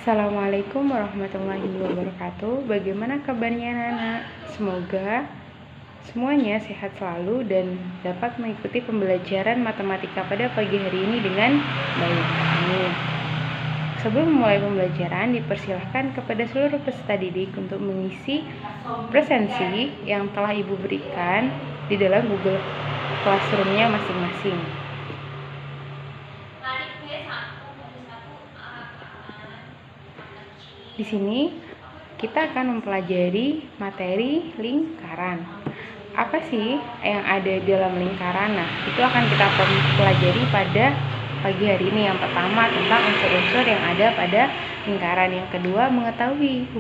Assalamualaikum warahmatullahi wabarakatuh. Bagaimana kabarnya anak-anak? Semoga semuanya sehat selalu dan dapat mengikuti pembelajaran matematika pada pagi hari ini dengan baik. Amin. Sebelum memulai pembelajaran, dipersilahkan kepada seluruh peserta didik untuk mengisi presensi yang telah Ibu berikan di dalam Google Classroom-nya masing-masing. Di sini kita akan mempelajari materi lingkaran. Apa sih yang ada dalam lingkaran? Nah, itu akan kita pelajari pada pagi hari ini. Yang pertama tentang unsur-unsur yang ada pada lingkaran. Yang kedua, mengetahui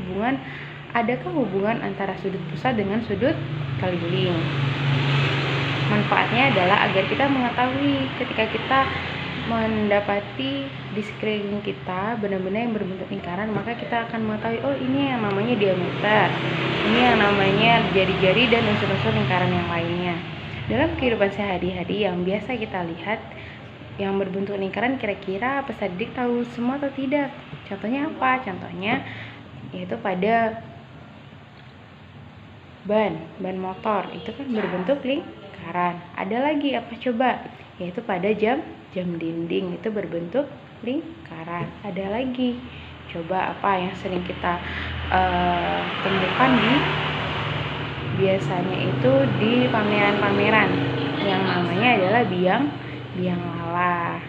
adakah hubungan antara sudut pusat dengan sudut keliling. Manfaatnya adalah agar kita mengetahui ketika kita mendapati di sekeliling kita benda-benda yang berbentuk lingkaran, maka kita akan mengetahui, oh ini yang namanya diameter, ini yang namanya jari-jari dan unsur-unsur lingkaran yang lainnya. Dalam kehidupan sehari-hari yang biasa kita lihat yang berbentuk lingkaran, kira-kira peserta didik tahu semua atau tidak? Contohnya apa? Contohnya yaitu pada ban motor, itu kan berbentuk lingkaran. Ada lagi apa coba? Yaitu pada jam dinding, itu berbentuk lingkaran. Ada lagi, coba apa yang sering kita temukan biasanya itu di pameran-pameran yang namanya adalah biang lala.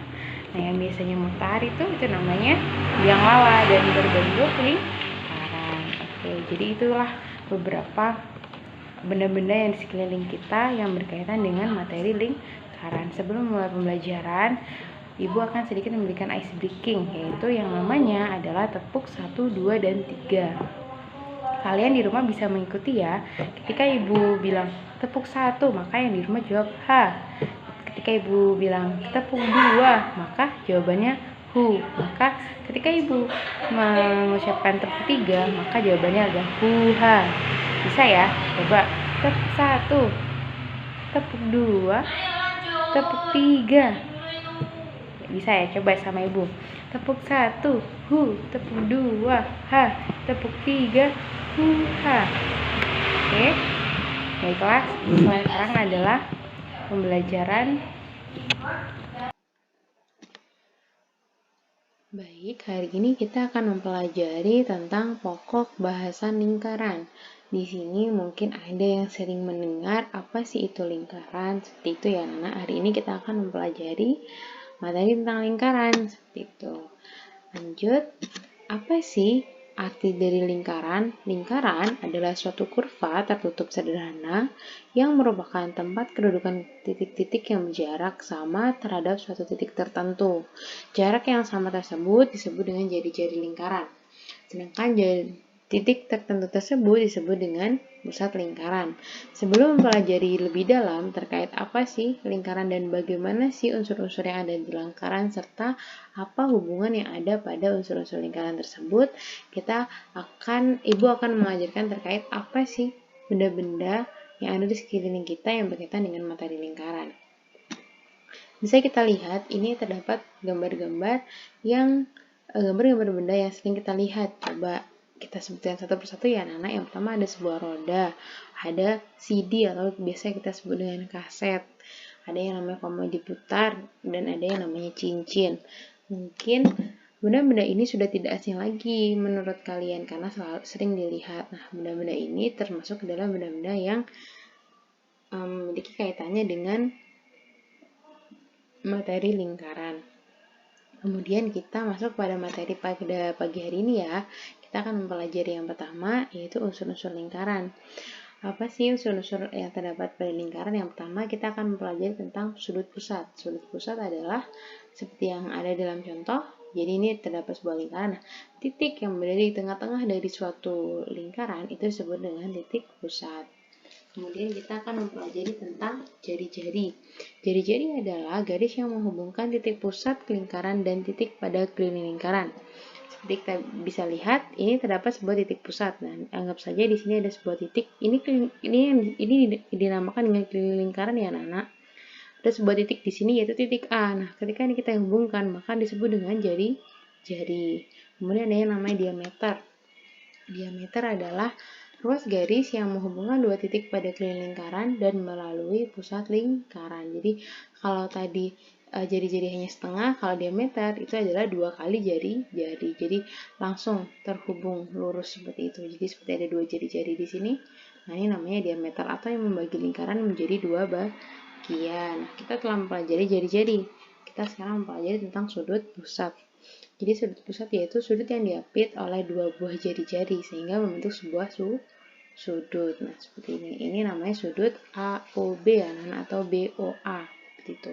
Nah, yang biasanya mutar itu namanya biang lala dan berbentuk lingkaran. Oke, jadi itulah beberapa benda-benda yang di sekeliling kita yang berkaitan dengan materi lingkaran. Sebelum mulai pembelajaran, Ibu akan sedikit memberikan ice breaking, yaitu yang namanya adalah tepuk 1, 2, dan 3. Kalian di rumah bisa mengikuti ya. Ketika Ibu bilang tepuk 1, maka yang di rumah jawab ha. Ketika Ibu bilang tepuk 2, maka jawabannya hu. Maka ketika Ibu mengucapkan tepuk 3, maka jawabannya adalah hu-ha. Bisa ya? Coba tepuk 1, tepuk 2, tepuk 3. Bisa ya? Coba sama Ibu. Tepuk 1, hu. Tepuk 2, ha. Tepuk 3, hu-ha. Oke. Baiklah, sekarang adalah pembelajaran. Baik, hari ini kita akan mempelajari tentang pokok bahasan lingkaran. Di sini mungkin ada yang sering mendengar apa sih itu lingkaran, seperti itu ya anak. Hari ini kita akan mempelajari materi tentang lingkaran, seperti itu. Lanjut, apa sih arti dari lingkaran? Lingkaran adalah suatu kurva tertutup sederhana yang merupakan tempat kedudukan titik-titik yang berjarak sama terhadap suatu titik tertentu. Jarak yang sama tersebut disebut dengan jari-jari lingkaran. Sedangkan titik tertentu tersebut disebut dengan pusat lingkaran. Sebelum mempelajari lebih dalam terkait apa sih lingkaran dan bagaimana sih unsur-unsur yang ada di lingkaran serta apa hubungan yang ada pada unsur-unsur lingkaran tersebut, Ibu akan mengajarkan terkait apa sih benda-benda yang ada di sekeliling kita yang berkaitan dengan materi lingkaran. Bisa kita lihat, ini terdapat gambar-gambar benda yang sering kita lihat. Coba kita sebutkan satu persatu ya anak-anak. Yang pertama ada sebuah roda, ada CD atau biasa kita sebut dengan kaset, ada yang namanya komodi putar, dan ada yang namanya cincin. Mungkin benda-benda ini sudah tidak asing lagi menurut kalian karena sering dilihat. Nah, benda-benda ini termasuk dalam benda-benda yang memiliki kaitannya dengan materi lingkaran. Kemudian kita masuk pada materi pada pagi hari ini ya. Kita akan mempelajari yang pertama, yaitu unsur-unsur lingkaran. Apa sih unsur-unsur yang terdapat pada lingkaran? Yang pertama kita akan mempelajari tentang sudut pusat. Sudut pusat adalah seperti yang ada dalam contoh. Jadi ini terdapat sebuah lingkaran. Nah, titik yang berada di tengah-tengah dari suatu lingkaran itu disebut dengan titik pusat. Kemudian kita akan mempelajari tentang jari-jari. Jari-jari adalah garis yang menghubungkan titik pusat lingkaran dan titik pada keliling lingkaran. Seperti kita bisa lihat, ini terdapat sebuah titik pusat. Nah, anggap saja di sini ada sebuah titik. Ini dinamakan dengan keliling lingkaran ya anak-anak. Ada sebuah titik di sini yaitu titik A. Nah, ketika ini kita hubungkan, maka disebut dengan jari-jari. Kemudian ada yang namanya diameter. Diameter adalah ruas garis yang menghubungkan dua titik pada keliling lingkaran dan melalui pusat lingkaran. Jadi kalau tadi jari-jari hanya setengah, kalau diameter itu adalah 2 kali jari-jari. Jadi langsung terhubung lurus seperti itu. Jadi seperti ada 2 jari-jari di sini. Nah, ini namanya diameter atau yang membagi lingkaran menjadi 2 bagian. Nah, kita telah mempelajari jari-jari. Kita sekarang mempelajari tentang sudut pusat. Jadi sudut pusat yaitu sudut yang diapit oleh 2 buah jari-jari sehingga membentuk sebuah sudut. Nah, seperti ini. Ini namanya sudut AOB ya, atau BOA. Seperti itu.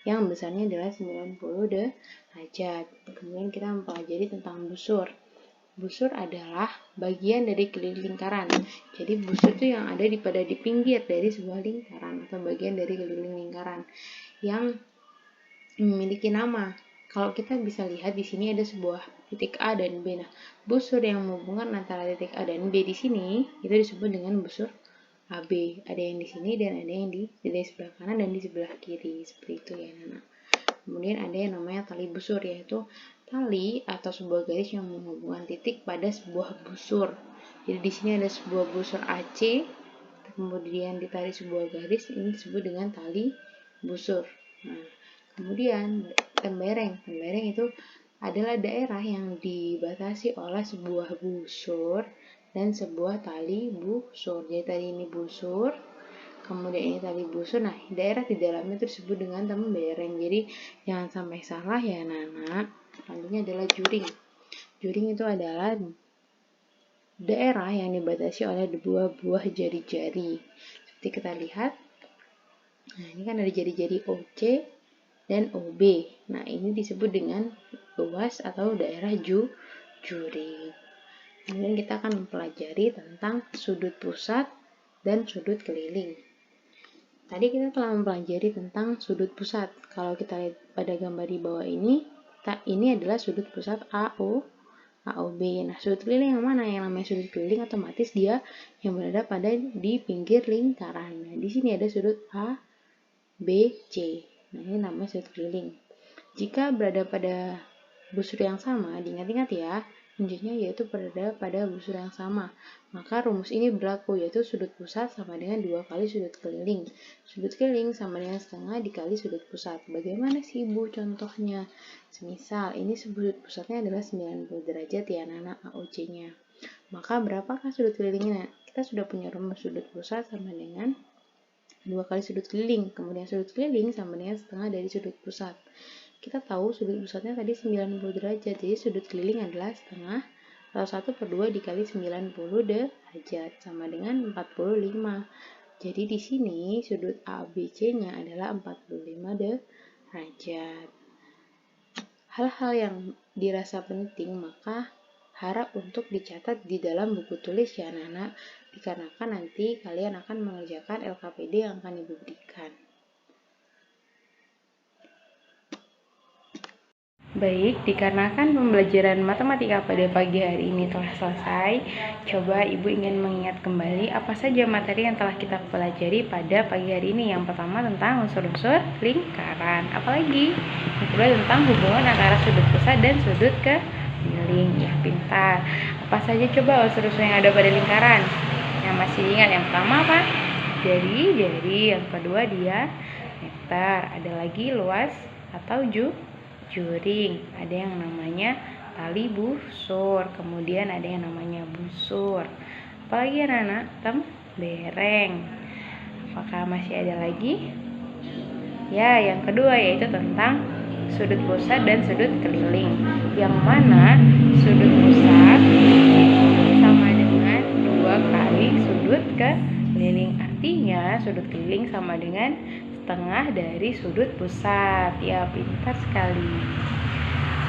Yang besarnya adalah 90 derajat. Kemudian kita mempelajari tentang busur. Busur adalah bagian dari keliling lingkaran. Jadi busur itu yang ada di pinggir dari sebuah lingkaran atau bagian dari keliling lingkaran yang memiliki nama. Kalau kita bisa lihat di sini ada sebuah titik A dan B. Nah, busur yang menghubungkan antara titik A dan B di sini itu disebut dengan busur AB. Ada yang di sini dan ada yang di sebelah kanan dan di sebelah kiri. Seperti itu ya, Nana. Kemudian ada yang namanya tali busur, yaitu tali atau sebuah garis yang menghubungkan titik pada sebuah busur. Jadi di sini ada sebuah busur AC, kemudian ditarik sebuah garis, ini disebut dengan tali busur. Nah, kemudian tembereng. Tembereng itu adalah daerah yang dibatasi oleh sebuah busur dan sebuah tali busur. Jadi tadi ini busur, kemudian ini tali busur. Nah, daerah di dalamnya itu disebut dengan tembereng. Jadi jangan sampai salah ya, Nana. Selanjutnya adalah juring. Juring itu adalah daerah yang dibatasi oleh dua buah jari-jari. Seperti kita lihat. Nah, ini kan ada jari-jari OC dan OB. Nah, ini disebut dengan ruas atau daerah juring. Kemudian kita akan mempelajari tentang sudut pusat dan sudut keliling. Tadi kita telah mempelajari tentang sudut pusat. Kalau kita lihat pada gambar di bawah ini adalah sudut pusat AOB. Nah, sudut keliling yang mana? Yang namanya sudut keliling otomatis dia yang berada di pinggir lingkaran. Nah, di sini ada sudut ABC. Nah, ini namanya sudut keliling. Jika berada pada busur yang sama, diingat-ingat ya, kuncinya yaitu berada pada busur yang sama. Maka rumus ini berlaku, yaitu sudut pusat sama dengan 2 kali sudut keliling. Sudut keliling sama dengan setengah dikali sudut pusat. Bagaimana sih Ibu contohnya? Semisal ini sudut pusatnya adalah 90 derajat ya, Nana, AOC-nya. Maka berapakah sudut kelilingnya? Kita sudah punya rumus sudut pusat sama dengan 2 kali sudut keliling, kemudian sudut keliling sama dengan setengah dari sudut pusat. Kita tahu sudut pusatnya tadi 90 derajat, jadi sudut keliling adalah setengah atau 1/2 dikali 90 derajat sama dengan 45. Jadi di sini sudut ABC-nya adalah 45 derajat. Hal-hal yang dirasa penting maka harap untuk dicatat di dalam buku tulis ya anak-anak, dikarenakan nanti kalian akan mengerjakan LKPD yang akan Ibu berikan. Baik, dikarenakan pembelajaran matematika pada pagi hari ini telah selesai, coba Ibu ingin mengingat kembali apa saja materi yang telah kita pelajari pada pagi hari ini. Yang pertama tentang unsur-unsur lingkaran, apalagi yang kedua tentang hubungan antara sudut pusat dan sudut keliling. Ya, pintar. Apa saja coba unsur-unsur yang ada pada lingkaran? Yang masih ingat, yang pertama apa? Jari-jari. Yang kedua diameter. Ada lagi luas atau juring, ada yang namanya tali busur, kemudian ada yang namanya busur. Apalagi anak-anak? Tembereng. Apakah masih ada lagi? Ya, yang kedua yaitu tentang sudut pusat dan sudut keliling. Yang mana sudut pusat sama dengan 2 kali sudut keliling. Artinya sudut keliling sama dengan setengah dari sudut pusat. Ya, pintar sekali.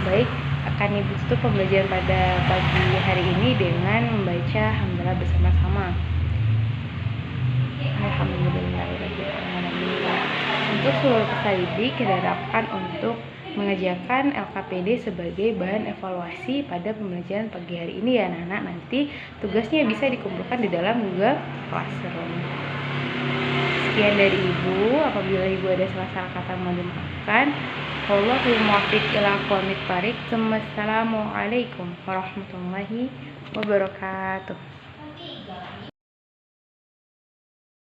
Baik, akan Ibu tutup pembelajaran pada pagi hari ini dengan membaca hamdalah bersama-sama. Alhamdulillahirrahmanirrahim. Untuk seluruh peserta didik kita harapkan untuk mengerjakan LKPD sebagai bahan evaluasi pada pembelajaran pagi hari ini ya anak-anak. Nanti tugasnya bisa dikumpulkan di dalam Google Classroom. Sekian dari Ibu, apabila Ibu ada salah-salah kata mohon dimaafkan. Wallahu muwaffiq ila aqwamit thoriq. Wassalamualaikum warahmatullahi wabarakatuh.